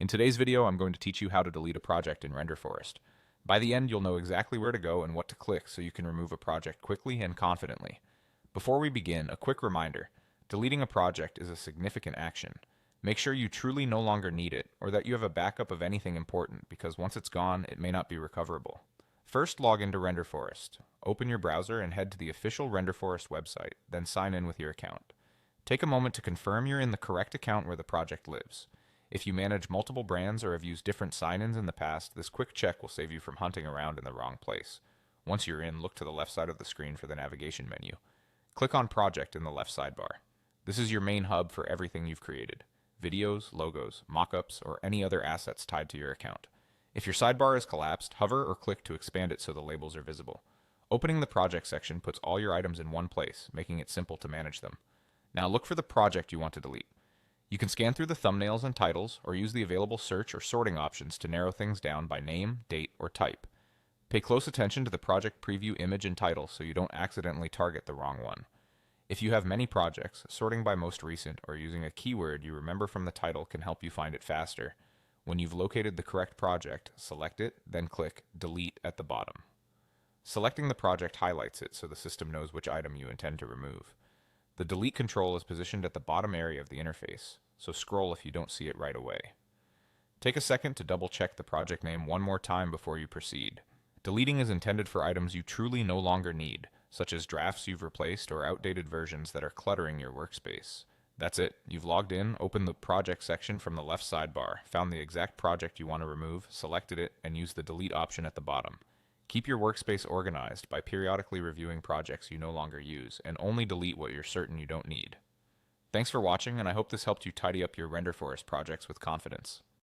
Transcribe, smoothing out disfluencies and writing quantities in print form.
In today's video, I'm going to teach you how to delete a project in Renderforest. By the end, you'll know exactly where to go and what to click so you can remove a project quickly and confidently. Before we begin, a quick reminder. Deleting a project is a significant action. Make sure you truly no longer need it, or that you have a backup of anything important, because once it's gone, it may not be recoverable. First, log into Renderforest. Open your browser and head to the official Renderforest website, then sign in with your account. Take a moment to confirm you're in the correct account where the project lives. If you manage multiple brands or have used different sign-ins in the past, this quick check will save you from hunting around in the wrong place. Once you're in, look to the left side of the screen for the navigation menu. Click on Project in the left sidebar. This is your main hub for everything you've created: videos, logos, mockups, or any other assets tied to your account. If your sidebar is collapsed, hover or click to expand it so the labels are visible. Opening the Project section puts all your items in one place, making it simple to manage them. Now look for the project you want to delete. You can scan through the thumbnails and titles, or use the available search or sorting options to narrow things down by name, date, or type. Pay close attention to the project preview image and title so you don't accidentally target the wrong one. If you have many projects, sorting by most recent or using a keyword you remember from the title can help you find it faster. When you've located the correct project, select it, then click Delete at the bottom. Selecting the project highlights it so the system knows which item you intend to remove. The delete control is positioned at the bottom area of the interface, so scroll if you don't see it right away. Take a second to double check the project name one more time before you proceed. Deleting is intended for items you truly no longer need, such as drafts you've replaced or outdated versions that are cluttering your workspace. That's it. You've logged in, opened the project section from the left sidebar, found the exact project you want to remove, selected it, and used the delete option at the bottom. Keep your workspace organized by periodically reviewing projects you no longer use, and only delete what you're certain you don't need. Thanks for watching, and I hope this helped you tidy up your Renderforest projects with confidence.